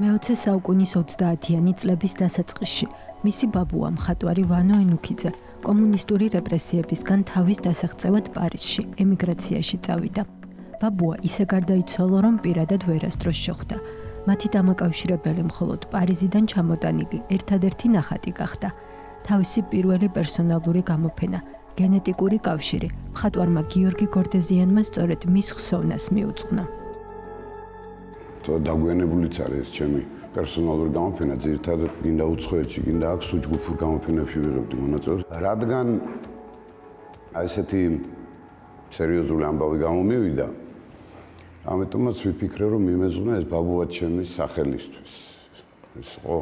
მე-20 საუკუნის 30-იანი წლების დასაწყისში მისი ბაბუა მხატვარი ვანო ენუქიძე კომუნისტური რეპრესიებისგან თავის დასაღწევად პარიზში ემიგრაციაში წავიდა. ბაბუა ისე გარდაიცვალა, რომ პირადად ვერასდროს შეხვდა. მათი დამაკავშირებელი მხოლოდ პარიზიდან ჩამოტანილი ერთადერთი ნახატი გახდა. თავისი პირველი პერსონალური გამოფენა, გენეტიკური კავშირი, მხატვარმა გიორგი გორდეზიანმა სწორედ მის ხსოვნას მიუძღვნა. დაგვიანებულიც არის ჩემი პერსონალური გამოფენა, ძირითადად გინდა უცხოეთში, გინდა აქ სუჯგუფურ გამოფენებში ვიღებდი მონაწილეობას. რადგან ესეთი სერიოზული ამბავი გამომივიდა, ამიტომაც ვიფიქრე, რომ მიმეზღვნა ეს ბაბუა ჩემის სახელისთვის. ეს იყო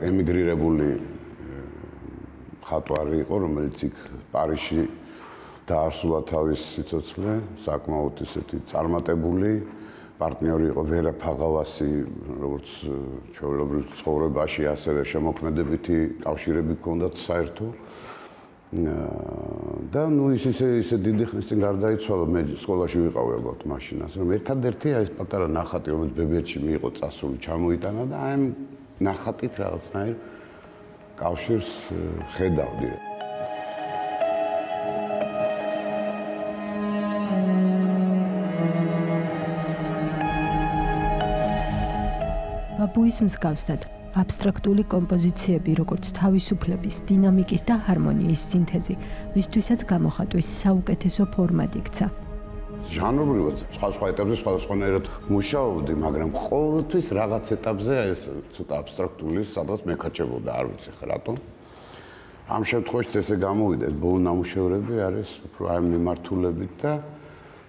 ემიგრირებული მხატვარი იყო, რომელიც იქ პარიზში დაასრულა თავის სიცოცხლე, საკმაოდ ისეთი წარმატებული პარტნიორი იყო ვერა ფაღავასი, როგორც ჩვეულებრივ ცხოვრებაში, ასევე შემოქმედებითი კავშირები ჰქონდათ საერთო. და ნუ ისე დიდი ხნის წინ გარდაიცვალა, მე სკოლაში ვიყავი ალბათ მაშინაც, რომ ერთადერთი ეს პატარა ნახატი, რომელიც ბებიეთში მიიღო წასული, ჩამოიტანა და აი ამ ნახატით რაღაცნაირ კავშირს ხედავდი. ბაბუის მსგავსად, აბსტრაქტული კომპოზიციები, როგორც თავისუფლების, დინამიკის და ჰარმონიის სინთეზი, მისთვისაც გამოხატვის საუკეთესო ფორმად იქცა. ჟანრობრივად სხვა ეტაპზე სხვადასხვანაირად მუშაობდი, მაგრამ ყოველთვის რაღაც ეტაპზე ეს ცოტა აბსტრაქტული სადღაც მეკაჭებოდა, არ ვიცი ხა რატომ. ამ შემთხვევაში ესე გამოვიდა, ეს ბოლო ნამუშევრები არის უფრო აი მიმართულებით და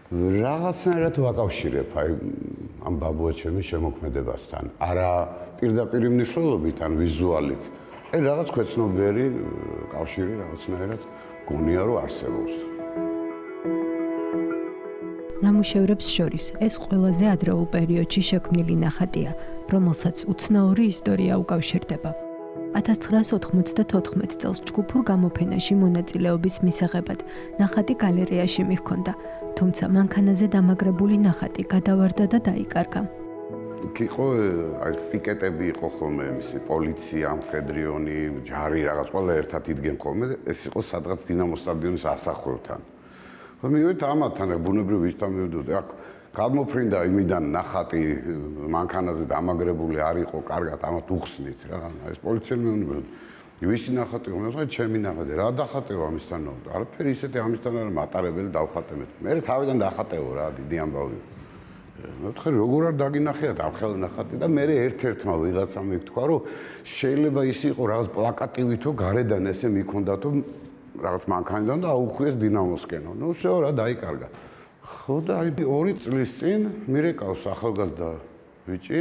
რაღაცნაირად ვაკავშირებ აი ამ ბაბუა ჩემის შემოქმედებასთან. არა პირდაპირ მნიშვნელობით, ან ვიზუალით. აი რაღაც ქვეცნობიერი კავშირი რაღაცნაირად გონია რომ არსებობს. ნამუშევრებს შორის ეს ყველაზე ადრეულ პერიოდში შექმნილი ნახატია, რომელსაც უცნაური ისტორია უკავშირდება. 1994 წელს ჯგუფურ გამოფენაში მონაწილეობის მისაღებად ნახატი გალერეაში მიჰქონდა, თუმცა მანქანაზე დამაგრებული ნახატი გადავარდა და დაიკარგა. იყო აი პიკეტები იყო ხოლმე, მისი პოლიცია, მხედრიონი, ჯარი, რაღაც ყველა ერთად იდგენ ხოლმე, ეს იყო სადღაც დინამო სტადიონის ასახვევთან. მივიდით ამათთან, ბუნებრივ ვისთან მივიდოდი, აქ გადმოფრინდა იმიდან ნახატი მანქანაზე დამაგრებული არ იყო, კარგად ამათ უხსნით რა. ეს პოლიციელები მეუბნებოდნენ, ვისი ნახატი იყო? მე ვთქვი, ჩემი ნახატი. რა დახატეო ამისთანო? არაფერი ისეთი ამისთან არ მატარებელი დავხატებთ. მე თავიდან დახატეო რა, დიდი ამბავი. მე ვთქვი, როგორ არ დაგინახიათ ამ ხელ ნახატი და მე ერთ-ერთმა ვიღაცამ მითქვა, რომ შეიძლება ის იყო რაღაც პლაკატივითო გარედან ესე მიქონდათო რაღაც მანქანიდან და აუხვიეს დინამოსკენო. ნუ всё რა დაიკარგა. ხო და აი 2 წლის წინ მირეკავს ახალგაზრდა ბიჭი,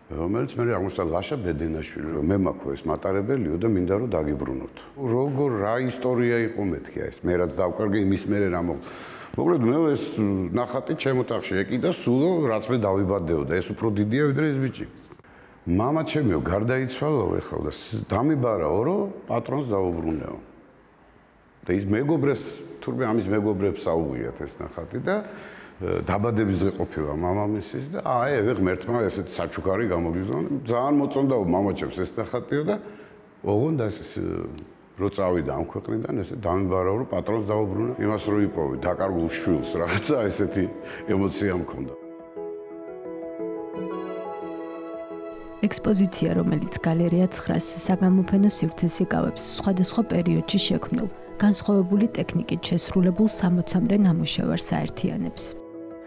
რომელიც მე აღმოჩნდა ლაშა ბედენაშვილი, რომ მე მაქვს ეს მატარებელიო და მინდა რომ დაგიბრუნოთ. როგორ რა ისტორია იყო მეთქი ეს, მე რაც დავკარგე იმის მერე რა მოხდა. მოკლედ მე ეს ნახატი ჩემ ოთახში ეკიდა სულო, რაც მე დავიბადეო და ეს უფრო დიდია ვიდრე ეს ბიჭი. მამა ჩემიო გარდაიცვალაო ეხლა და დამიბარაო რომ პატრონს დაუბრუნეო. და ის მეგობრებს, თურმე ამის მეგობრებს აუღიათ ეს ნახატი და დაბადების დღე ყოფილა მამამისის და აი ღმერთმა ესეთი საჩუქარი გამოგიზავნა. ძალიან მოწონდაო მამაჩემს ეს ნახატიო და ოღონდ ეს რო წავიდა ამ ქვეყნიდან ესე დამიბარაო რომ პატრონს დაუბრუნა. იმას რო იპოვე დაკარგულ შვილს რაღაცა ესეთი ემოცია მქონდა. ექსპოზიცია, რომელიც გალერეა 9-ს საგამოფენო სივრცეს იკავებს სხვადასხვა პერიოდში შექმნილ განსხვავებული ტექნიკით შესრულებულ 60-მდე ნამუშევარს აერთიანებს.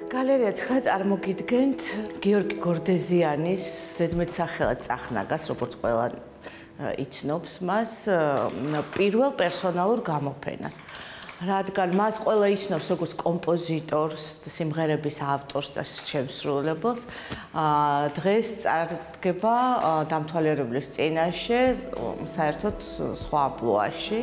გალერეა 9 წარმოგიდგენთ გიორგი გორდეზიანის ზედმეტსახელად წახნაგას, როგორც ყველა იცნობს მას, პირველ პერსონალურ გამოფენას. რადგან მას ყველა იცნობს როგორც კომპოზიტორს, სიმღერების ავტორს და შემსრულებელს, დღეს წარდგება დამთვალიერებლის წინაშე საერთოდ სხვა ამპლუაში.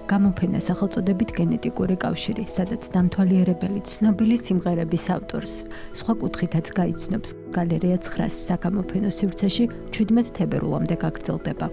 გამოფენა სახელწოდებით გენეტიკური კავშირი, სადაც დამთვალიერებელი ცნობილი სიმღერების ავტორს სხვა კუთხითაც გაიცნობს. გალერეა 9-ს საგამოფენო სივრცეში 17 თებერვლამდე გაგრძელდება.